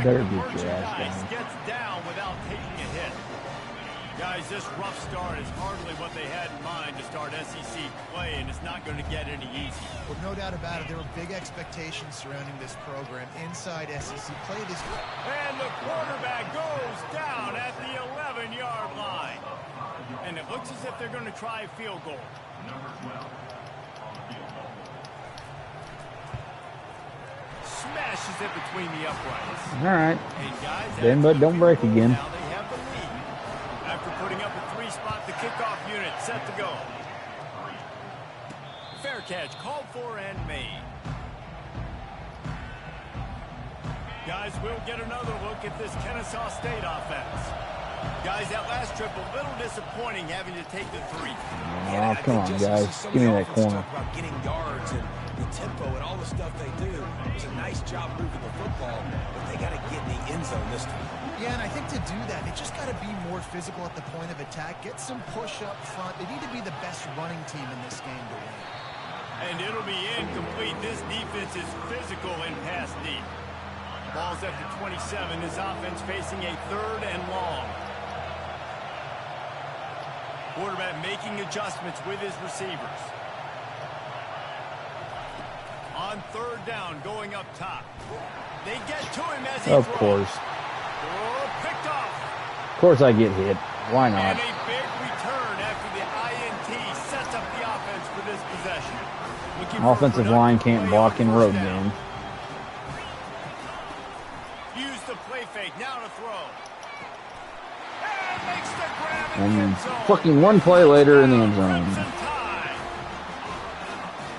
better get your ass down. Gets down without taking a hit. Guys, this rough start is hardly what they had in mind to start SEC play, and it's not going to get any easier. Well, no doubt about it. There were big expectations surrounding this program inside SEC play this year. And the quarterback goes down at the 11-yard line. And it looks as if they're going to try a field goal. Number 12 on the field goal. Smashes it between the uprights. All right. And guys, then, but don't break again. Now they have the lead. After putting up a 3-spot, the kickoff unit set to go. Fair catch called for and made. Guys, we'll get another look at this Kennesaw State offense. Guys, that last trip a little disappointing having to take the 3. Oh, come on, guys. Give me that corner. About getting yards and the tempo and all the stuff they do. It was a nice job moving the football, but they got to get in the end zone this time. Yeah, and I think to do that, they just got to be more physical at the point of attack. Get some push up front. They need to be the best running team in this game to win. And it'll be incomplete. This defense is physical and pass deep. Ball's at the 27. His offense facing a 3rd and long. Quarterback making adjustments with his receivers. On 3rd down, going up top. They get to him as he Of throws. course. Oh, picked off. Of course I get hit. Why not? And a big return after the INT sets up the offense for this possession. Offensive line can't block in road games. Use the play fake, now to throw. And makes the grab in the And end zone. fucking one play later in the end zone.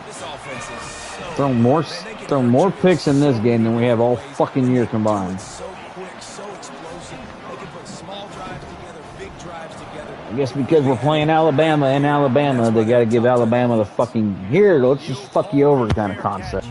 This offense is so Thrown more picks in this game than we have all fucking year combined. so quick, so explosive. They can put small drives together, big drives together. I guess because we're playing Alabama in Alabama, they got to give Alabama the fucking, here, let's just fuck you over kind of concept.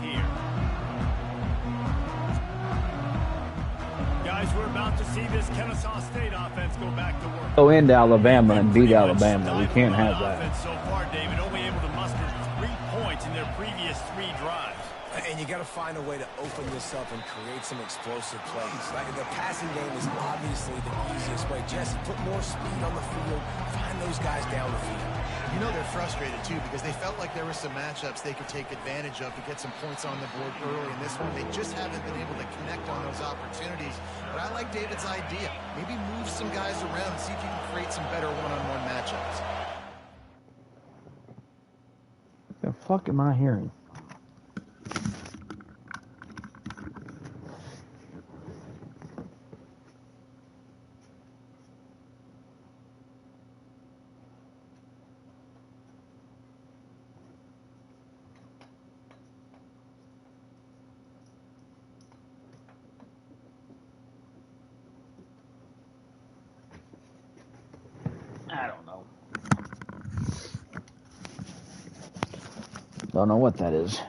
Guys, we're about to see this Kennesaw State offense go back to work. Go into Alabama and beat Alabama. We can't have that. So far, David, only able to muster 3 points in their previous 3 drives. And you got to find a way to open this up and create some explosive plays. Like the passing game is obviously the easiest way. Jesse, put more speed on the field. Find those guys down the field. You know they're frustrated, too, because they felt like there were some matchups they could take advantage of to get some points on the board early in this one. They just haven't been able to connect on those opportunities. But I like David's idea. Maybe move some guys around and see if you can create some better one-on-one matchups. What the fuck am I hearing? I don't know. Don't know what that is.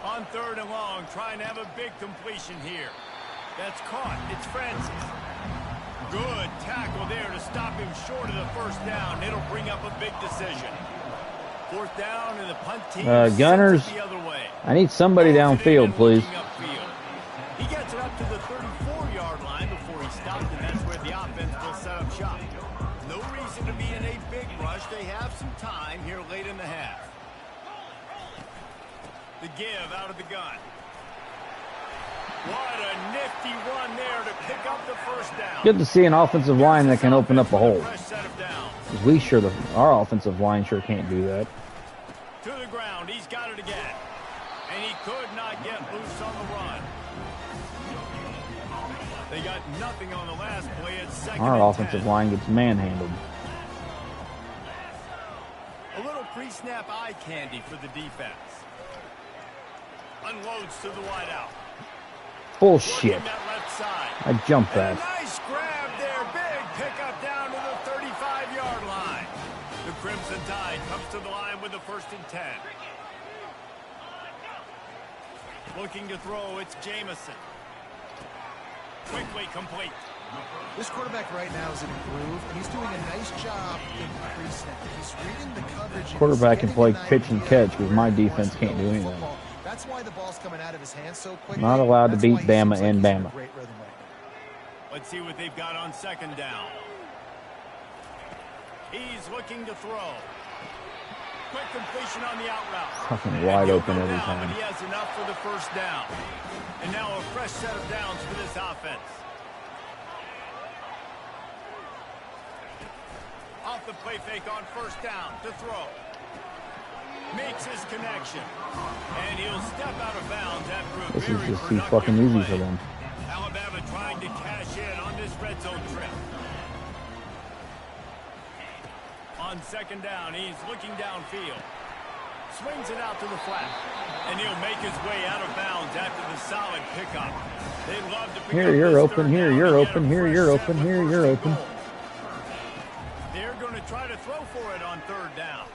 On 3rd and long, trying to have a big completion here. That's caught. It's Francis. Good tackle there to stop him short of the 1st down. It'll bring up a big decision. 4th down, and the punt team Gunners, the other way. I need somebody downfield, please. He gets it up to the 34-yard line before he stopped, and that's where the offense will set up shop. No reason to be in a big rush. They have some time here late in the half. The give out of the gun. What a nifty run there to pick up the 1st down. Good to see an offensive line that can open up a hole. Because Our offensive line sure can't do that. To the ground, he's got it again. And he could not get loose on the run. They got nothing on the last play at 2nd Our and offensive 10. line gets manhandled. A little pre-snap eye candy for the defense. Unloads to the wideout. Bullshit. That left side. I jumped And that. a nice grab there. Big pickup down to the 35-yard line. The Crimson Tide comes to the line with the 1st and 10. Looking to throw, it's Jamison. Quickly complete. This quarterback right now is in a groove, and he's doing a nice job in pre-snap. He's reading the coverage. Quarterback can play pitch and catch because my defense can't do anything. That's why the ball's coming out of his hands so quickly. Not allowed to beat Bama and Bama. Let's see what they've got on second down. He's looking to throw. Quick completion on the out route. Fucking wide open every time. But he has enough for the first down. And now a fresh set of downs for this offense. Off the play fake on first down to throw. Makes his connection. And he'll step out of bounds after a this is very just too fucking easy for them. Alabama trying to cash in on this red zone trip. On second down, he's looking downfield. Swings it out to the flat. And he'll make his way out of bounds after the solid pickup. They love to pick here, you're open. Here, you're open. Here, you're open. Here, you're open. They're going to try to throw for it on third down.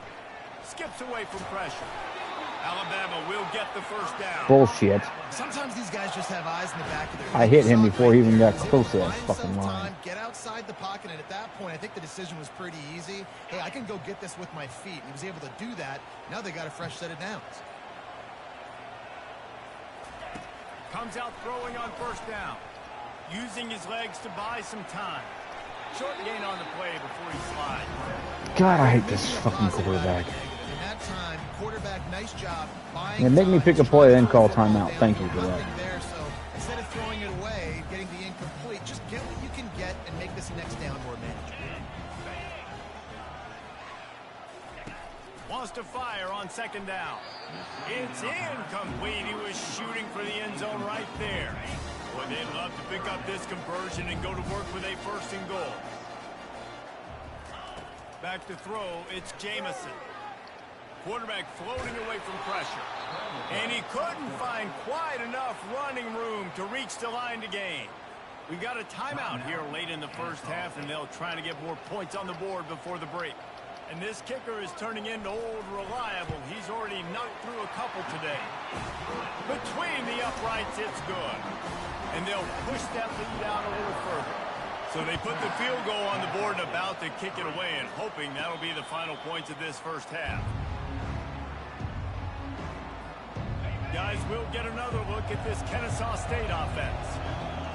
Skips away from pressure. Alabama will get the first down. Bullshit. Sometimes these guys just have eyes in the back of their head. I hit him before he even got close to that fucking line. Get outside the pocket, and at that point, I think the decision was pretty easy. Hey, I can go get this with my feet. And he was able to do that. Now they got a fresh set of downs. Comes out throwing on first down. Using his legs to buy some time. Short gain on the play before he slides. God, I hate this fucking quarterback. In that time, quarterback, nice job. Yeah, make me pick a play, then call timeout. Thank you for that. There, so instead of throwing it away, getting the incomplete, just get what you can get and make this next down more manageable. Wants to fire on second down. It's incomplete. He was shooting for the end zone right there. Boy, they'd love to pick up this conversion and go to work with a first and goal. Back to throw, it's Jamison. Quarterback floating away from pressure. And he couldn't find quite enough running room to reach the line to gain. We got a timeout here late in the first half, and they'll try to get more points on the board before the break. And this kicker is turning into old reliable. He's already knocked through a couple today. Between the uprights, it's good. And they'll push that lead out a little further. So they put the field goal on the board and about to kick it away, and hoping that'll be the final points of this first half. Guys, we'll get another look at this Kennesaw State offense.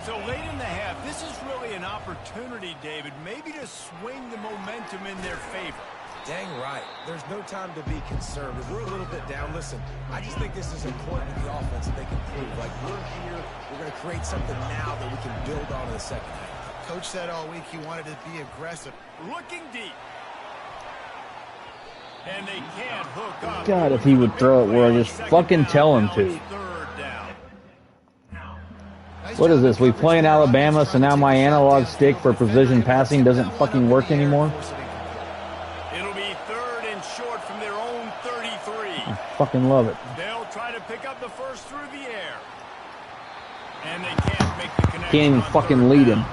So late in the half, this is really an opportunity, David, maybe to swing the momentum in their favor. Dang right. There's no time to be conservative. We're a little bit down. Listen, I just think this is important to the offense that they can prove. Like, we're here, we're going to create something now that we can build on in the second half. Coach said all week he wanted to be aggressive. Looking deep. And they can't hook up. God, if he would throw it where I just fucking tell him to. What is this? We play in Alabama, so now my analog stick for precision passing doesn't fucking work anymore? It'll be third and short from their own 33. I fucking love it. They'll try to pick up the first through the air. And they can't make the connection. Can't even fucking lead him.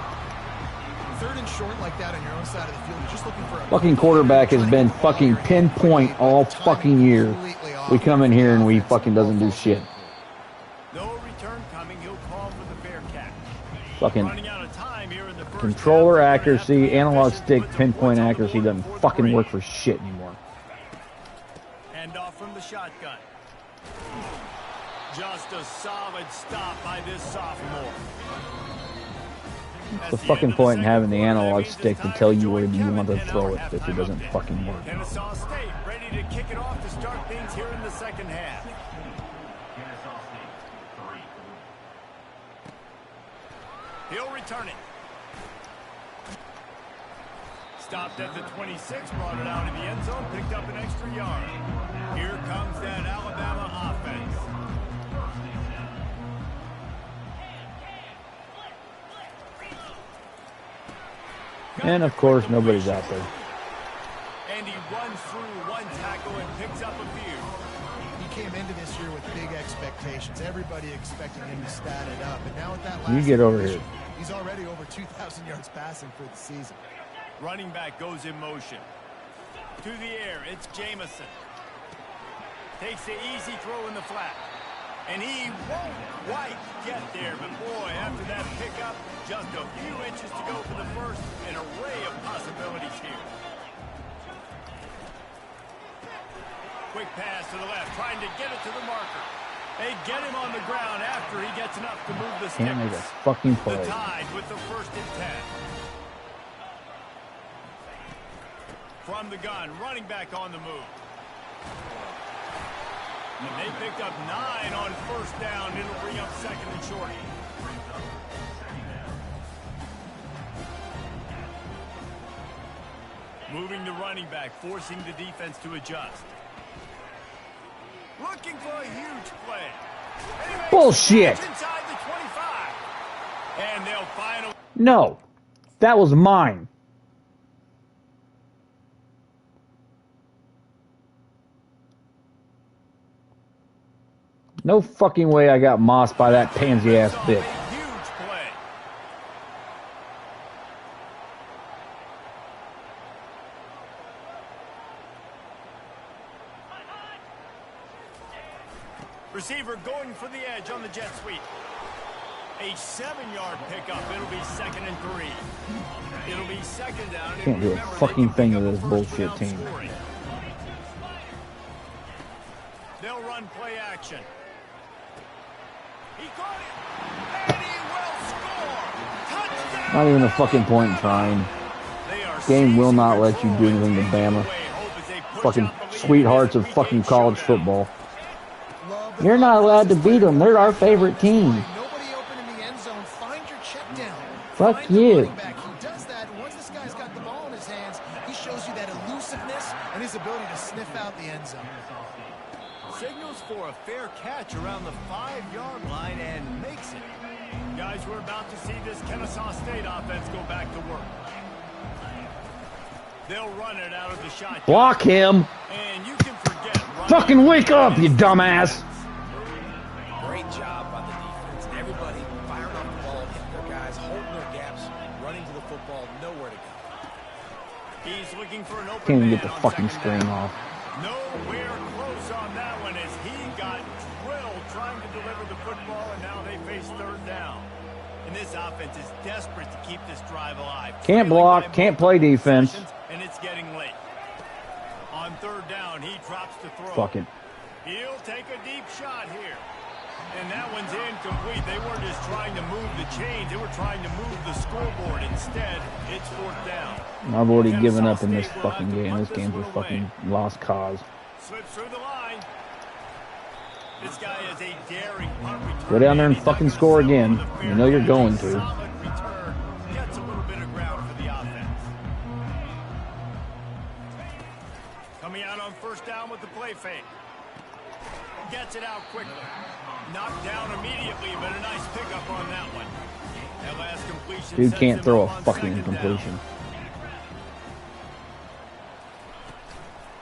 Third and short like that on your own side of the field, you're just looking for a Fucking quarterback has been fucking pinpoint all fucking year. We come in here and we fucking doesn't do shit. No return coming. He'll call for the fair catch. Fucking Running out of time here in the first controller half. accuracy, analog stick, pinpoint accuracy doesn't fucking work for shit anymore. And off from the shotgun. Just a solid stop by this sophomore. What's the fucking point in having the analog stick to tell you where you want to throw it if it doesn't fucking work? Kennesaw State ready to kick it off to start things here in the second half. He'll return it. Stopped at the 26, brought it out in the end zone, picked up an extra yard. Here comes that Alabama offense. And of course, nobody's out there. And he runs through one tackle and picks up a few. He came into this year with big expectations. Everybody expecting him to stat it up. And now with that You last get over here. he's already over 2,000 yards passing for the season. Running back goes in motion. To the air, it's Jamison. Takes the easy throw in the flat. And he won't quite get there, but boy, after that pickup, just a few inches to go for the first. An array of possibilities here. Quick pass to the left, trying to get it to the marker. They get him on the ground after he gets enough to move the sticks. Can't make a fucking play. The Tide with the 1st and 10. From the gun, running back on the move. And they picked up 9 on 1st down. It'll bring up 2nd and short. Moving the running back, forcing the defense to adjust. Looking for a huge play. Bullshit. Inside the 25. And they'll finally... No. That was mine. No fucking way I got mossed by that pansy-ass bitch. Huge play. Receiver going for the edge on the jet sweep. A 7-yard pickup. It'll be 2nd and 3. It'll be 2nd down. Can't do a fucking thing to this bullshit team. They'll run play action. He caught it, and he will score. Touchdown! Not even a fucking point in trying. Game will not let you do anything to Bama. Fucking sweethearts of fucking college football. You're not allowed to beat them. They're our favorite team. Nobody open in the end zone. Find your check down. Fuck Find the you. running back. He does that. Once this guy's got the ball in his hands, he shows you that elusiveness and his ability to sniff out the end zone. Signals for a fair catch around the 5-yard line and makes it. Guys, we're about to see this Kennesaw State offense go back to work. They'll run it out of the shotgun. Block him. And you can forget. Fucking wake up, you dumbass. Great job by the defense. Everybody firing off the ball, hitting their guys, holding their gaps, running to the football, nowhere to go. He's looking for an open Can't even man get the on fucking 2nd screen down. off. Nowhere close on that one as he got drilled trying to deliver the football, and now they face 3rd down. And this offense is desperate to keep this drive alive. Can't block, can't play defense. And it's getting late. On 3rd down, he drops to throw. Fuck it. He'll take a deep shot here. And that one's incomplete. They weren't just trying to move the chains. They were trying to move the scoreboard. Instead, it's 4th down. I've already given up in this fucking game. This game's a fucking lost cause. Slips through the line. This guy is a daring punt return. Go down there and fucking score again. You know you're going to. Solid return. Gets a little bit of ground for the offense. Coming out on 1st down with the play fake. Gets it out quickly. Knocked down immediately, but a nice pickup on that one. That last completion. Dude sends can't him throw a up on fucking 2nd incompletion. down.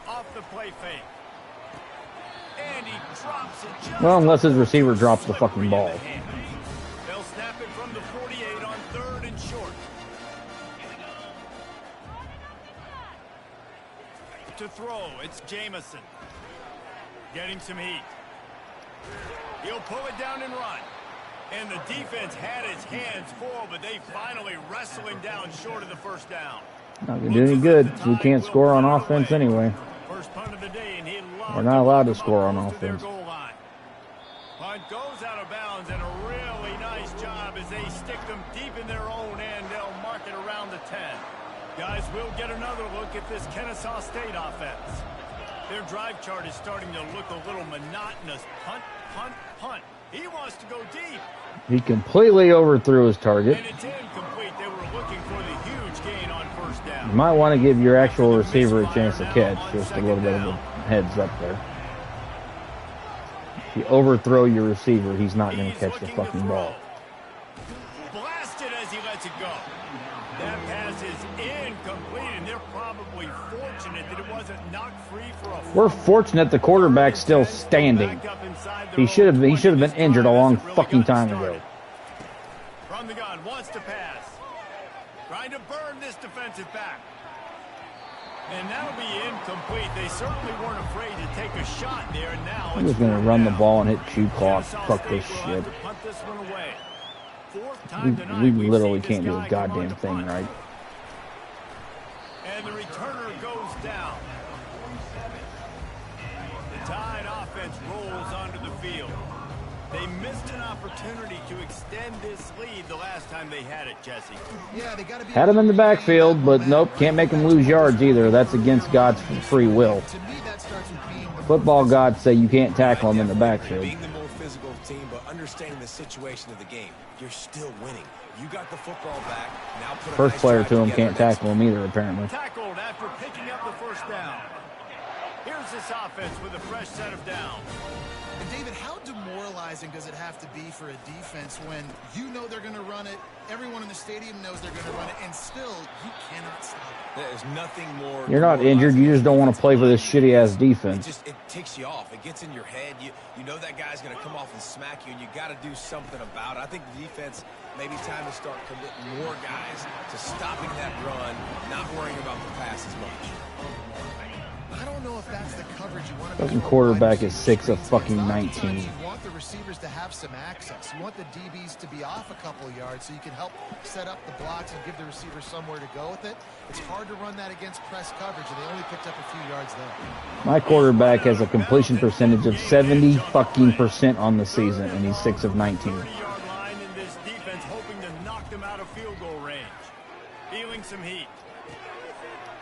Off the play fake. And he drops it just Well, unless his receiver drops the fucking ball. They'll snap it from the 48 on 3rd and short. To throw, it's Jamison. Getting some heat. He'll pull it down and run. And the defense had his hands full, but they finally wrestle him down short of the 1st down. Not gonna do any good. We can't score on offense anyway. First punt of the day, and We're not allowed to score on offense. Punt goes out of bounds, and a really nice job as they stick them deep in their own end. They'll mark it around the 10. Guys, we'll get another look at this Kennesaw State offense. Their drive chart is starting to look a little monotonous. Punt, punt, punt. He wants to go deep. He completely overthrew his target. And it's incomplete. They were looking for the huge gain on 1st down. You might want to give your actual receiver a chance to catch. Just a little bit of a heads up there. If you overthrow your receiver, he's not going to catch the fucking ball. Blasted as he lets it go. That pass is incomplete, and they're probably fortunate that it wasn't knocked free for a... We're fortunate the quarterback's still standing. He should have been injured a long fucking time ago. From the gun, wants to pass. Trying to burn this defensive back. And that'll be incomplete. They certainly weren't afraid to take a shot there. And now I'm just gonna run the ball and hit shoe clock. Fuck this shit. We literally can't do a goddamn thing right. And the returner goes down. The Tide offense rolls onto the field. They missed an opportunity to extend this lead the last time they had it, Jesse. Yeah, they gotta be Had him in the backfield, but nope, can't make him lose yards either. That's against God's free will. To me, that starts with being the Football gods say you can't tackle him in the backfield. Being the more physical team, but understanding the situation of the game. You're still winning. You got the football back. Now put a First nice player drive to him together can't tackle him either, apparently. Tackled after picking up the first down. Here's this offense with a fresh set of downs. And David, how demoralizing does it have to be for a defense when you know they're going to run it, everyone in the stadium knows they're going to run it, and still you cannot stop it? There's nothing more. You're not injured, you just don't want to play for this shitty-ass defense. It ticks you off. It gets in your head. You know that guy's going to come off and smack you, and you got to do something about it. I think the defense, maybe time to start committing more guys to stopping that run, not worrying about the pass as much. I don't know if that's the coverage you want to Fucking quarterback is 6 of fucking 19. You want the receivers to have some access. You want the DBs to be off a couple of yards so you can help set up the blocks and give the receivers somewhere to go with it. It's hard to run that against press coverage, and they only picked up a few yards there. My quarterback has a completion percentage of 70% on the season, and he's 6 of 19. 30-yard line in this defense, hoping to knock them out of field goal range. Feeling some heat.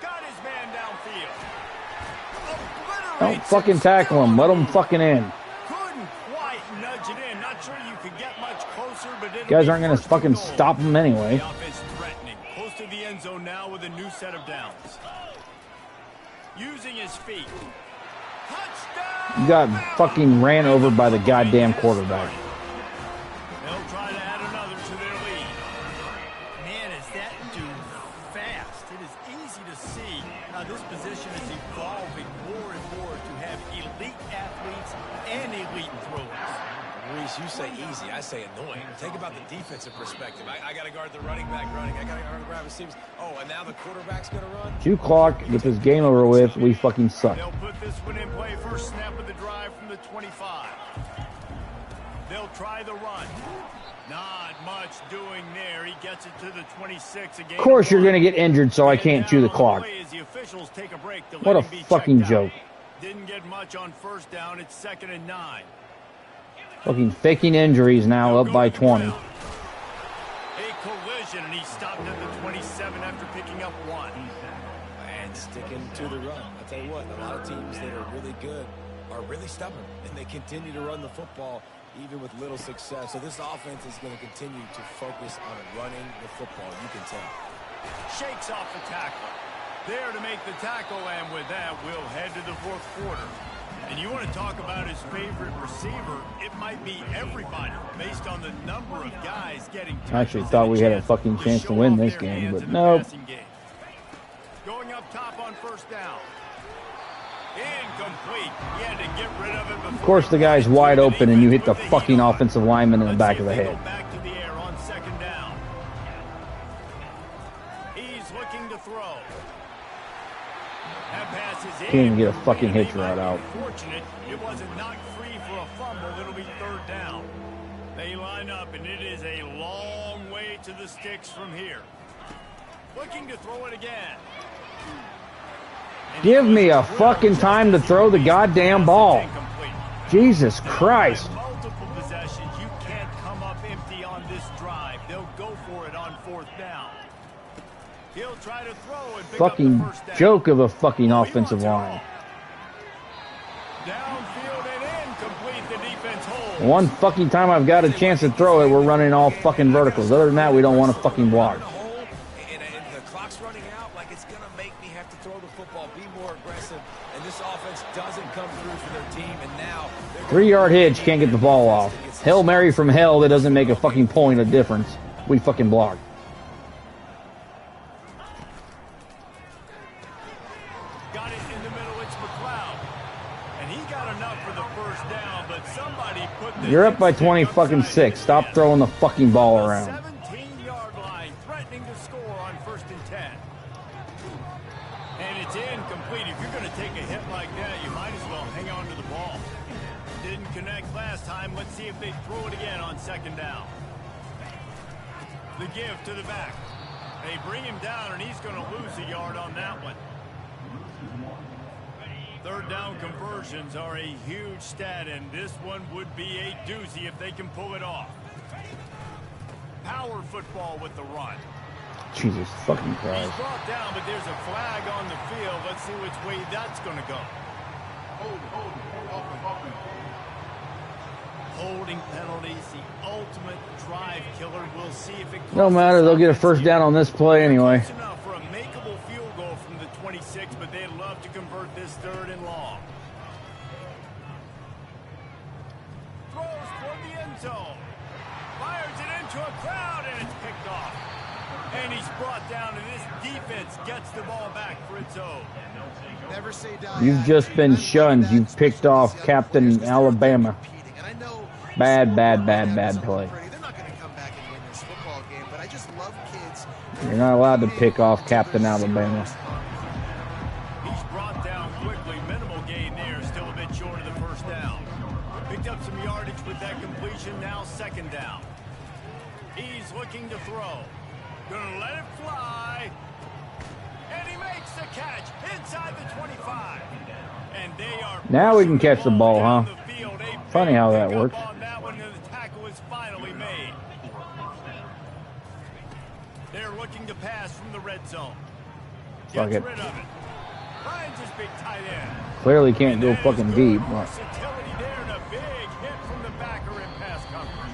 Got his man downfield. Don't fucking tackle him. Let him fucking in. Couldn't quite nudge it in. Not sure you could get much closer, but Guys aren't going to fucking stop him anyway. The offense threatening. Close to the end zone now with a new set of downs. Using his feet. Touchdown! You got fucking ran over by the goddamn quarterback. They'll try to add another to their lead. Man, is that dude fast. It is easy to see how this position is evolving more and more to have elite athletes and elite throwers. Reese, you say easy, I say annoying. Think about the defensive perspective. I got to guard the running back running. I got to guard the wide receivers. Oh, and now the quarterback's going to run? Shoe clock, get this game over with. We fucking suck. They'll put this one in play. First snap of the drive from the 25. They'll try the run. Not much doing there. He gets it to the 26 again. Of course you're going to get injured, so I can't chew the clock. What a fucking joke. Didn't get much on first down. It's 2nd and 9. Fucking faking injuries now, up by 20. A collision, and he stopped at the 27 after picking up 1. And sticking to the run. I tell you what, a lot of teams that are really good are really stubborn, and they continue to run the football even with little success. So this offense is going to continue to focus on running the football. You can tell. Shakes off the tackle. There to make the tackle, and with that, we'll head to the 4th quarter. And you want to talk about his favorite receiver, it might be everybody, based on the number of guys getting touches. I actually thought we had a fucking chance to win this game, but nope. Going up top on first down. Incomplete. He had to get rid of it. Of course the guy's wide open and you hit the fucking offensive lineman in the back of the head. Back to the air on 2nd down. He's looking to throw. That pass is in. Can't even get a fucking hitch right out. Fortunate it wasn't knocked free for a fumble. It'll be 3rd down. They line up, and it is a long way to the sticks from here. Looking to throw it again. Give me a fucking time to throw the goddamn ball. Jesus Christ. Multiple possessions. You can't come up empty on this drive. They'll go for it on 4th down. He'll try to throw and pick Fucking up the first down. joke of a fucking offensive line. Downfield and incomplete. The defense holds. One fucking time I've got a chance to throw it, we're running all fucking verticals. Other than that, we don't want to fucking block. And the clock's running out, like it's going to make me have to throw the football, be more aggressive, and this offense doesn't come through for their team, and now 3-yard hitch, can't get the ball off. Hail Mary from hell, that doesn't make a fucking point of difference. We fucking block. Got it in the middle. It's McLeod. And he got enough for the first down, but somebody put the You're up by 20 fucking 6. Stop throwing the fucking ball around. 17-yard line, threatening to score on 1st and 10. And it's in connect last time. Let's see if they throw it again on second down. The give to the back. They bring him down, and he's going to lose a yard on that one. Third down conversions are a huge stat, and this one would be a doozy if they can pull it off. Power football with the run. Jesus fucking Christ. He's brought down, but there's a flag on the field. Let's see which way that's going to go. Holding penalties, the ultimate drive killer. We'll see if it No matter, they'll get a first down on this play anyway. close enough for a makeable field goal from the 26, but they'd love to convert this third and long. Throws toward the end zone. Fires it into a crowd, and it's picked off. And he's brought down, and this defense gets the ball back for its own. Never say die. You've just been shunned. You've picked off Captain Alabama. Bad, bad, bad, bad play. They're not going to come back and win this football game, but I just love kids. You're not allowed to pick off Captain Alabama. He's brought down quickly. Minimal gain there. Still a bit short of the first down. Picked up some yardage with that completion. Now second down. He's looking to throw. Gonna let it fly. And he makes the catch inside the 25. And they are Now we can catch the ball, huh? down the field. A Funny how that big works. pickup on that one, and the tackle is finally made. They're looking to pass from the red zone. Fuck Gets it. rid of it. Finds his big tight end. Clearly can't go fucking deep. Versatility there, and a big hit from the backer in pass coverage.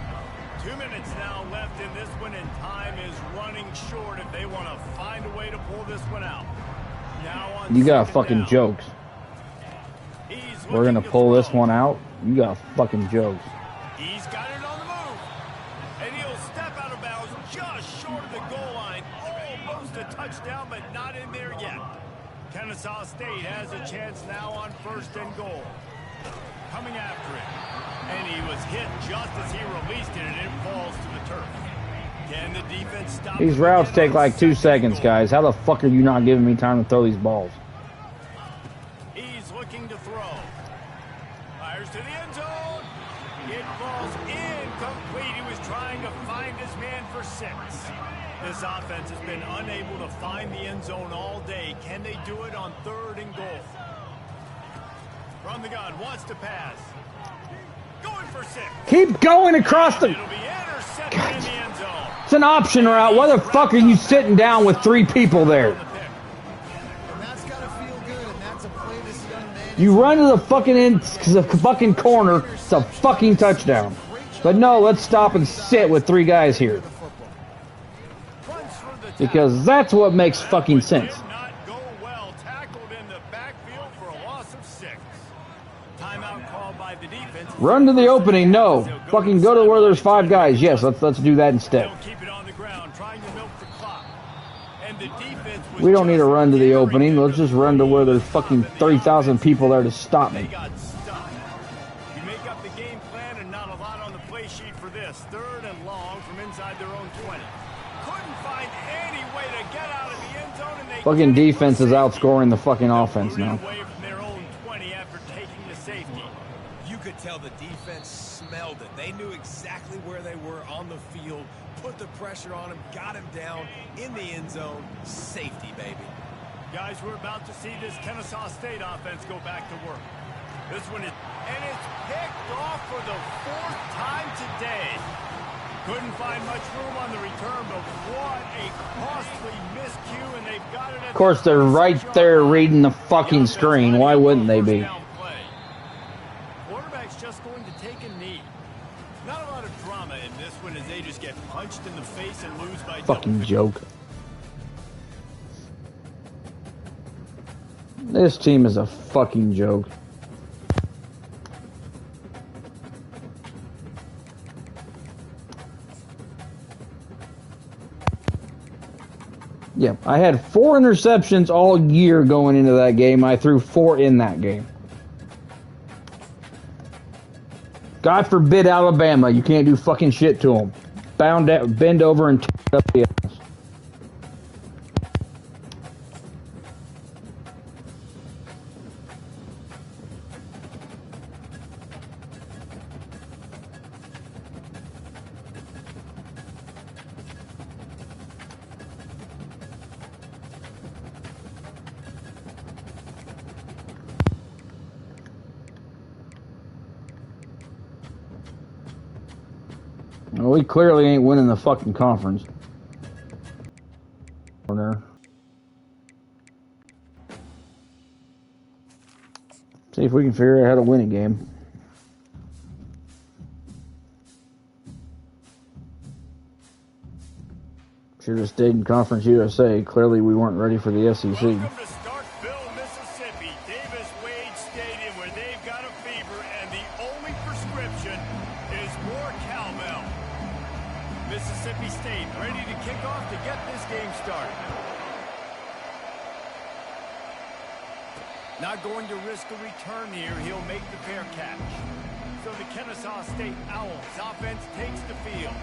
2 minutes now left in this one, and time is running short if they want to find a way to pull this one out. Now on You got second fucking down. jokes. He's We're gonna looking to pull this throw. one out. You got fucking jokes. He's got it on the move. And he'll step out of bounds just short of the goal line. Almost a touchdown, but not in there yet. Kennesaw State has a chance now on first and goal. Coming after it. And he was hit just as he released it, and it falls to the turf. Can the defense stop These him routes again take on like 2 second seconds, goal? guys. How the fuck are you not giving me time to throw these balls? He's looking to throw. Fires to the end zone. It falls incomplete. He was trying to find his man for 6. This offense has been unable to find the end zone all day. Can they do it on third and goal? From the gun, wants to pass. Going for 6. Keep going across the... It'll be intercepted in the end zone. It's an option route. Why the fuck are you sitting down with 3 people there? And that's got to feel good, and that's a play this young man. You run to the fucking end, the fucking corner. It's a fucking touchdown. But no, let's stop and sit with 3 guys here. Runs for the Because that's what makes fucking sense. Did not go well. Tackled in the backfield for a loss of 6. Timeout called by the defense. Run to the opening. No. Fucking go to where there's 5 guys. Yes, let's do that instead. They'll keep it on the ground, trying to milk the clock. And the defense was We don't need to just run to the very opening. good Let's just run to where there's fucking 30,000 people there to stop They me. got stuck. You make up the game plan and not a lot on the play sheet for this. Third and long from inside their own 20. Couldn't find any way to get out of the end zone, and they Fucking did it for defense is safety. outscoring the fucking They'll offense boot it now. away from their own 20 after taking the safety. You could tell the defense smelled it. They knew exactly where they were on the field, put the pressure on him, got him down in the end zone. Safety, baby. Guys, we're about to see this Kennesaw State offense go back to work. This one is, and it's picked off for the 4th time today. Couldn't find much room on the return, but what a costly miscue, and they've got it at Of course, they're right there reading the fucking screen. Why wouldn't they be? Quarterback's just going to take a knee. Not a lot of drama in this one as they just get punched in the face and lose by Fucking double. joke. This team is a fucking joke. Yeah, I had 4 interceptions all year going into that game. I threw 4 in that game. God forbid Alabama. You can't do fucking shit to them. Bend over and tear up the ass. Well, we clearly ain't winning the fucking conference. Corner. See if we can figure out how to win a game. Should have stayed in Conference USA. Clearly, we weren't ready for the SEC. Welcome to Starkville, Mississippi, Davis Wade Stadium, where they've got a fever, and the only prescription is more cowbell. Mississippi State ready to kick off to get this game started. Not going to risk a return here. He'll make the fair catch. So the Kennesaw State Owls offense takes the field.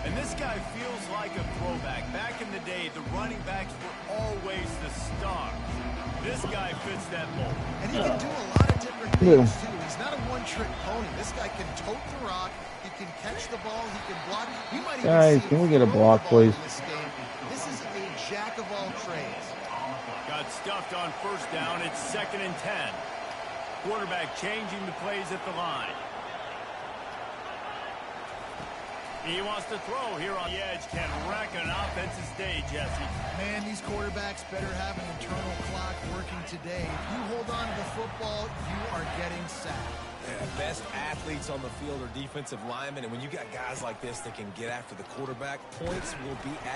And this guy feels like a throwback. Back in the day, the running backs were always the star. This guy fits that mold. And he can do a lot of different things, too. He's not a one-trick pony. This guy can tote the rock. He can catch the ball. He can block. We might even Guys, see can we get a block, please? This is a jack of all trades. Got stuffed on first down. It's 2nd and 10. Quarterback changing the plays at the line. He wants to throw here on the edge. Can wreck an offensive day, Jesse. Man, these quarterbacks better have an internal clock working today. If you hold on to the football, you are getting sacked. Yeah, best athletes on the field are defensive linemen, and when you got guys like this that can get after the quarterback, points will be at